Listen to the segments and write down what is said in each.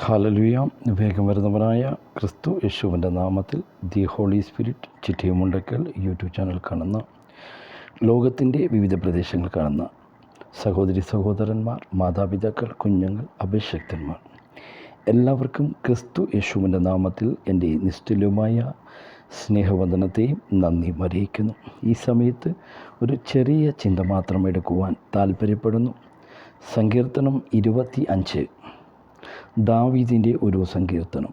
Hallelujah. വേഗം വരുന്നവനായ ക്രിസ്തു യേശുവിൻ്റെ നാമത്തിൽ the holy spirit Chittiyamundakkal YouTube channel കാണുന്ന ലോകത്തിൻ്റെ വിവിധ പ്രദേശങ്ങൾ കാണുന്ന സഹോദരി സഹോദരന്മാർ, മാതാപിതാക്കൾ, കുഞ്ഞുങ്ങൾ, അഭിഷക്തന്മാർ എല്ലാവർക്കും ക്രിസ്തു യേശുവിൻ്റെ നാമത്തിൽ എൻ്റെ നിസ്തുല്യമായ സ്നേഹവന്ദനത്തെയും നന്ദിയും അറിയിക്കുന്നു. ഈ സമയത്ത് ഒരു ചെറിയ ചിന്ത മാത്രം എടുക്കുവാൻ താല്പര്യപ്പെടുന്നു. സങ്കീർത്തനം 25, ദാവീദിൻ്റെ ഒരു സങ്കീർത്തനം.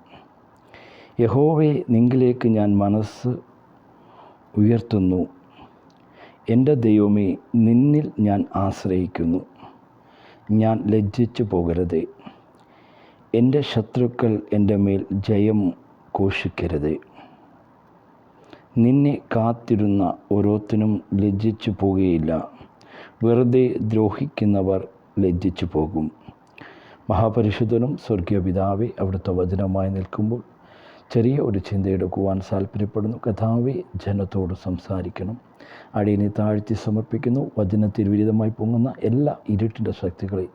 യഹോവേ, നിങ്കിലേക്ക് ഞാൻ മനസ്സ് ഉയർത്തുന്നു. എൻ്റെ ദൈവമേ, നിന്നിൽ ഞാൻ ആശ്രയിക്കുന്നു. ഞാൻ ലജ്ജിച്ചു പോകരുതേ. എൻ്റെ ശത്രുക്കൾ എൻ്റെ മേൽ ജയം ഘോഷിക്കരുതേ. നിന്നെ കാത്തിരുന്ന ഓരോരുത്തരും ലജ്ജിച്ചു പോകുകയില്ല. വെറുതെ ദ്രോഹിക്കുന്നവർ ലജ്ജിച്ചു പോകും. മഹാപരിശുദ്ധനും സ്വർഗീയ പിതാവേ, അവിടുത്തെ വചനമായി നിൽക്കുമ്പോൾ ചെറിയ ഒരു ചിന്തയെടുക്കുവാൻ താല്പര്യപ്പെടുന്നു. കഥാവേ, ജനത്തോട് സംസാരിക്കണം. അടിയനെ താഴ്ത്തി സമർപ്പിക്കുന്നു. വചനത്തിൽ വിരുദ്ധമായി പൊങ്ങുന്ന എല്ലാ ഇരുട്ടിൻ്റെ ശക്തികളെ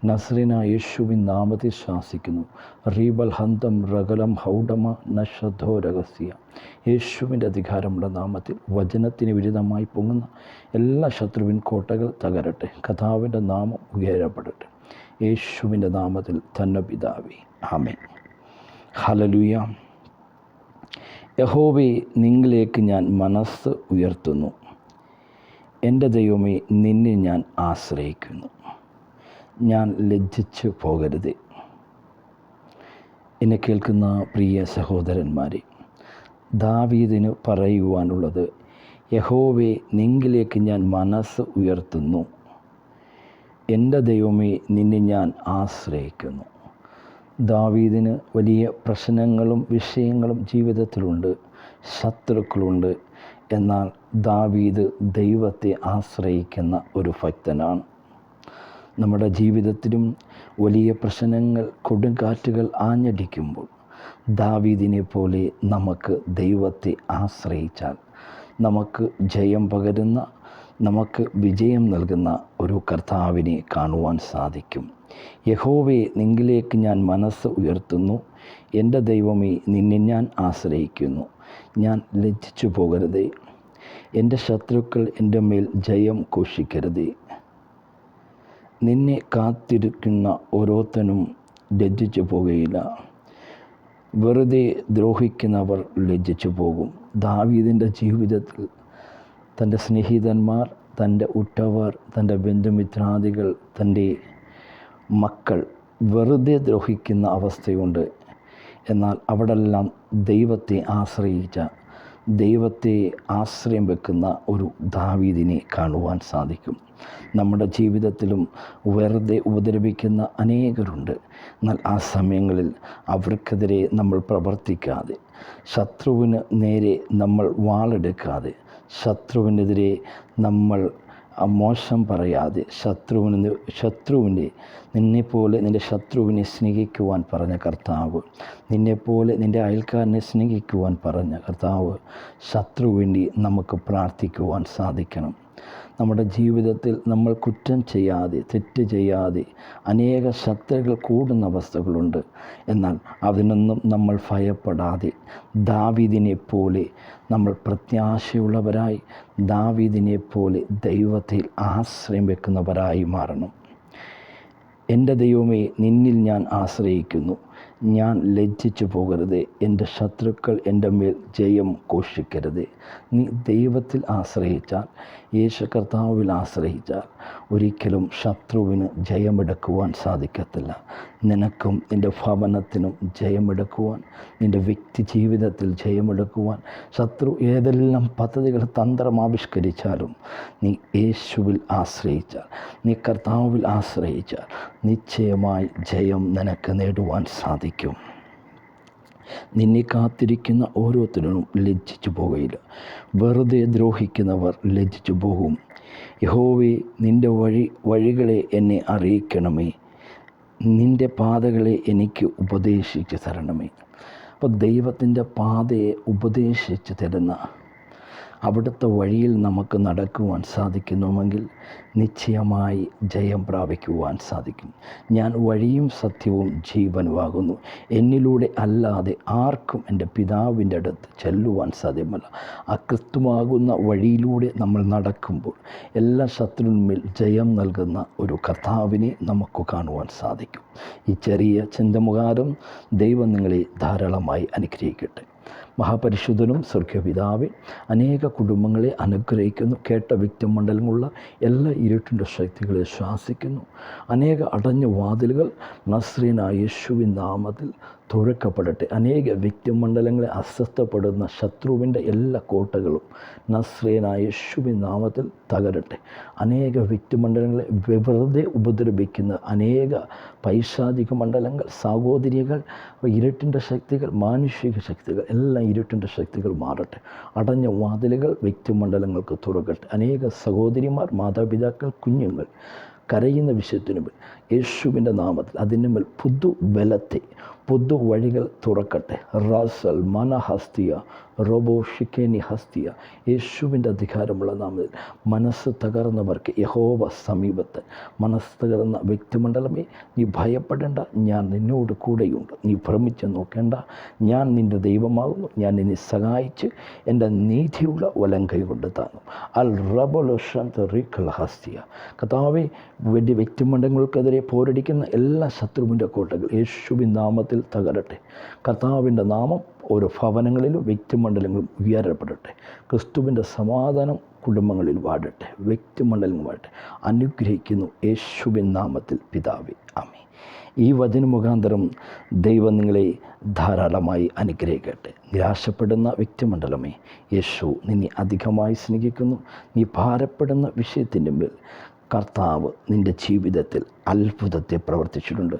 നസ്രേനായ യേശുവിൻ നാമത്തിൽ ശാസിക്കുന്നു. റീബൽ ഹന്തം റഗലം ഹൗഡമ നഷധോ രഹസ്യ. യേശുവിൻ്റെ അധികാരമുള്ള നാമത്തിൽ വചനത്തിന് വിരുദ്ധമായി പൊങ്ങുന്ന എല്ലാ ശത്രുവിൻ കോട്ടകൾ തകരട്ടെ. കഥാവിൻ്റെ നാമം ഉയരപ്പെടട്ടെ. യേശുവിൻ്റെ നാമത്തിൽ തന്നെ പിതാവേ, ആമേൻ. ഹല്ലേലൂയ. യഹോവേ, നിങ്ങളിലേക്ക് ഞാൻ മനസ്സ് ഉയർത്തുന്നു. എൻ്റെ ദൈവമേ, നിന്നെ ഞാൻ ആശ്രയിക്കുന്നു. ഞാൻ ലജ്ജിച്ചു പോകരുതേ. എന്നെ കേൾക്കുന്ന പ്രിയ സഹോദരന്മാരെ, ദാവീദിന് പറയുവാനുള്ളത്, യഹോവേ, നിങ്ങളിലേക്ക് ഞാൻ മനസ്സ് ഉയർത്തുന്നു. എൻ്റെ ദൈവമേ, നിന്നെ ഞാൻ ആശ്രയിക്കുന്നു. ദാവീദിന് വലിയ പ്രശ്നങ്ങളും വിഷയങ്ങളും ജീവിതത്തിലുണ്ട്, ശത്രുക്കളുണ്ട്. എന്നാൽ ദാവീദ് ദൈവത്തെ ആശ്രയിക്കുന്ന ഒരു ഭക്തനാണ്. നമ്മുടെ ജീവിതത്തിലും വലിയ പ്രശ്നങ്ങൾ, കൊടുങ്കാറ്റുകൾ ആഞ്ഞടിക്കുമ്പോൾ ദാവീദിനെ പോലെ നമുക്ക് ദൈവത്തെ ആശ്രയിച്ചാൽ നമുക്ക് ജയം പകരുന്ന, നമുക്ക് വിജയം നൽകുന്ന ഒരു കർത്താവിനെ കാണുവാൻ സാധിക്കും. യഹോവേ, നിങ്കിലേക്ക് ഞാൻ മനസ്സ് ഉയർത്തുന്നു. എൻ്റെ ദൈവമേ, നിന്നെ ഞാൻ ആശ്രയിക്കുന്നു. ഞാൻ ലജ്ജിച്ചു പോകരുതേ. എൻ്റെ ശത്രുക്കൾ എൻ്റെ മേൽ ജയം ഘോഷിക്കരുതേ. നിന്നെ കാത്തിരിക്കുന്ന ഓരോരുത്തനും ലജ്ജിച്ചു പോകുകയില്ല. വെറുതെ ദ്രോഹിക്കുന്നവർ ലജ്ജിച്ചു പോകും. ദാവീദിൻ്റെ ജീവിതത്തിൽ തൻ്റെ സ്നേഹിതന്മാർ, തൻ്റെ ഉറ്റവർ, തൻ്റെ ബന്ധുമിത്രാദികൾ, തൻ്റെ മക്കൾ വെറുതെ ദ്രോഹിക്കുന്ന അവസ്ഥയുണ്ട്. എന്നാൽ അവിടെല്ലാം ദൈവത്തെ ആശ്രയിച്ച, ദൈവത്തെ ആശ്രയം വെക്കുന്ന ഒരു ദാവീദിനെ കാണുവാൻ സാധിക്കും. നമ്മുടെ ജീവിതത്തിലും വെറുതെ ഉപദ്രവിക്കുന്ന അനേകരുണ്ട്. എന്നാൽ ആ സമയങ്ങളിൽ അവർക്കെതിരെ നമ്മൾ പ്രവർത്തിക്കാതെ, ശത്രുവിന് നേരെ നമ്മൾ വാളെടുക്കാതെ, ശത്രുവിനെതിരെ നമ്മൾ മോശം പറയാതെ, നിന്നെപ്പോലെ നിൻ്റെ ശത്രുവിനെ സ്നേഹിക്കുവാൻ പറഞ്ഞ കർത്താവ്, നിന്നെപ്പോലെ നിൻ്റെ അയൽക്കാരനെ സ്നേഹിക്കുവാൻ പറഞ്ഞ കർത്താവ്, ശത്രുവിന് നമുക്ക് പ്രാർത്ഥിക്കുവാൻ സാധിക്കണം. നമ്മുടെ ജീവിതത്തിൽ നമ്മൾ കുറ്റം ചെയ്യാതെ, തെറ്റ് ചെയ്യാതെ അനേക ശത്രുക്കൾ കൂടുന്ന അവസ്ഥകളുണ്ട്. എന്നാൽ അതിനൊന്നും നമ്മൾ ഭയപ്പെടാതെ ദാവീദിനെ പോലെ നമ്മൾ പ്രത്യാശയുള്ളവരായി, ദാവീദിനെ പോലെ ദൈവത്തിൽ ആശ്രയം വെക്കുന്നവരായി മാറണം. എൻ്റെ ദൈവമേ, നിന്നിൽ ഞാൻ ആശ്രയിക്കുന്നു. ഞാൻ ലജ്ജിച്ചു പോകരുതേ. എൻ്റെ ശത്രുക്കൾ എൻ്റെ മേൽ ജയം ഘോഷിക്കരുതേ. നീ ദൈവത്തിൽ ആശ്രയിച്ചാൽ, യേശു കർത്താവിൽ ആശ്രയിച്ചാൽ ഒരിക്കലും ശത്രുവിന് ജയമെടുക്കുവാൻ സാധിക്കത്തില്ല. നിനക്കും നിൻ്റെ ഭവനത്തിനും ജയമെടുക്കുവാൻ, നിൻ്റെ വ്യക്തി ജീവിതത്തിൽ ജയമെടുക്കുവാൻ, ശത്രു ഏതെല്ലാം പദ്ധതികൾ, തന്ത്രം ആവിഷ്കരിച്ചാലും നീ യേശുവിൽ ആശ്രയിച്ചാൽ, നീ കർത്താവിൽ ആശ്രയിച്ചാൽ നിശ്ചയമായി ജയം നിനക്ക് നേടുവാൻ സാധിക്കും. നിന്നെ കാത്തിരിക്കുന്ന ഓരോരുത്തരും ലജ്ജിച്ചു പോകുകയില്ല. വെറുതെ ദ്രോഹിക്കുന്നവർ ലജ്ജിച്ചു പോകും. യഹോവേ, നിൻ്റെ വഴികളെ എന്നെ അറിയിക്കണമേ. നിൻ്റെ പാതകളെ എനിക്ക് ഉപദേശിച്ച് തരണമേ. അപ്പോൾ ദൈവത്തിൻ്റെ പാതയെ ഉപദേശിച്ച് തരുന്ന അവിടുത്തെ വഴിയിൽ നമുക്ക് നടക്കുവാൻ സാധിക്കുന്നുവെങ്കിൽ നിശ്ചയമായി ജയം പ്രാപിക്കുവാൻ സാധിക്കും. ഞാൻ വഴിയും സത്യവും ജീവനുമാകുന്നു, എന്നിലൂടെ അല്ലാതെ ആർക്കും എൻ്റെ പിതാവിൻ്റെ അടുത്ത് ചെല്ലുവാൻ സാധ്യമല്ല. ആ ക്രിസ്തുവാകുന്ന വഴിയിലൂടെ നമ്മൾ നടക്കുമ്പോൾ എല്ലാ ശത്രുവിന്മേൽ ജയം നൽകുന്ന ഒരു കർത്താവിനെ നമുക്ക് കാണുവാൻ സാധിക്കും. ഈ ചെറിയ ചിന്തമുഖാരം ദൈവം നിങ്ങളെ ധാരാളമായി അനുഗ്രഹിക്കട്ടെ. മഹാപരിശുദ്ധനും സ്വർഗപിതാവേ, അനേക കുടുംബങ്ങളെ അനുഗ്രഹിക്കുന്നു. കേട്ട വ്യക്തിമണ്ഡലങ്ങളുള്ള എല്ലാ ഇരുട്ടിൻ്റെ ശക്തികളെ ശ്വാസിക്കുന്നു. അനേക അടഞ്ഞ വാതിലുകൾ നസ്രീനായ യേശുവിൻ നാമത്തിൽ തുറക്കപ്പെടട്ടെ. അനേക വ്യക്തിമണ്ഡലങ്ങളെ അസ്വസ്ഥപ്പെടുന്ന ശത്രുവിൻ്റെ എല്ലാ കോട്ടകളും നസ്രീനായ യേശുവിൻ നാമത്തിൽ തകരട്ടെ. അനേക വ്യക്തിമണ്ഡലങ്ങളെ വെറുതെ ഉപദ്രവിക്കുന്ന അനേക പൈശാചിക മണ്ഡലങ്ങൾ, സഹോദരികൾ, ഇരുട്ടിൻ്റെ ശക്തികൾ, മാനുഷിക ശക്തികൾ, എല്ലാ ഇരുട്ടിൻ്റെ ശക്തികൾ മാറട്ടെ. അടഞ്ഞ വാതിലുകൾ വ്യക്തിമണ്ഡലങ്ങൾക്ക് തുറക്കട്ടെ. അനേക സഹോദരിമാർ, മാതാപിതാക്കൾ, കുഞ്ഞുങ്ങൾ കരയുന്ന വിഷയത്തിനുമേൽ യേശുവിൻ്റെ നാമത്തിൽ അതിൻ്റെ മേൽ പുതു ബലത്തെ, പുതു വഴികൾ തുറക്കട്ടെ. റാസൽ മനഹസ്തിയ റോബോ ഷിക്കേനി ഹസ്തിയ, യേശുവിൻ്റെ അധികാരമുള്ള നാമത്തിൽ മനസ്സ് തകർന്നവർക്ക് യഹോവ സമീപത്ത്. മനസ്സ് തകർന്ന വ്യക്തിമണ്ഡലമേ, നീ ഭയപ്പെടേണ്ട, ഞാൻ നിന്നോട് കൂടെയുണ്ട്. നീ ഭ്രമിച്ച് നോക്കേണ്ട, ഞാൻ നിൻ്റെ ദൈവമാകുന്നു. ഞാൻ നിന്നെ സഹായിച്ച് എൻ്റെ നീതിയുള്ള വലം കൈ കൊണ്ട് താങ്ങും. അൽ റബോലോഷന്ത് റീഖൽ ഹസ്തിയ. കർത്താവേ, വേണ്ടി വ്യക്തിമണ്ഡലങ്ങൾക്കെതിരെ പോരടിക്കുന്ന എല്ലാ ശത്രുവിൻ്റെ കോട്ടകൾ യേശുവിൻ നാമത്തിൽ തകരട്ടെ. കർത്താവിൻ്റെ നാമം ഓരോ ഭവനങ്ങളിലും വ്യക്തിമണ്ഡലങ്ങളും ഉയരപ്പെടട്ടെ. ക്രിസ്തുവിൻ്റെ സമാധാനം കുടുംബങ്ങളിൽ വാഴട്ടെ, വ്യക്തിമണ്ഡലങ്ങൾ വാഴട്ടെ. അനുഗ്രഹിക്കുന്നു യേശുവിൻ നാമത്തിൽ പിതാവേ, ആമേൻ. ഈ വചന മുഖാന്തരം ദൈവം നിങ്ങളെ ധാരാളമായി അനുഗ്രഹിക്കട്ടെ. നിരാശപ്പെടുന്ന വ്യക്തിമണ്ഡലമേ, യേശു നിന്നെ അധികമായി സ്നേഹിക്കുന്നു. നീ ഭാരപ്പെടുന്ന വിഷയത്തിൻ്റെ മേൽ കർത്താവ് നിൻ്റെ ജീവിതത്തിൽ അത്ഭുതത്തെ പ്രവർത്തിച്ചിട്ടുണ്ട്.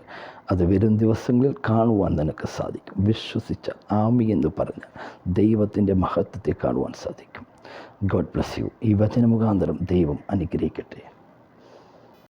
അത് വരും ദിവസങ്ങളിൽ കാണുവാൻ നിനക്ക് സാധിക്കും. വിശ്വസിച്ച ആമി എന്ന് പറഞ്ഞ് ദൈവത്തിൻ്റെ മഹത്വത്തെ കാണുവാൻ സാധിക്കും. God bless you. ഈ വചന മുഖാന്തരം ദൈവം അനുഗ്രഹിക്കട്ടെ.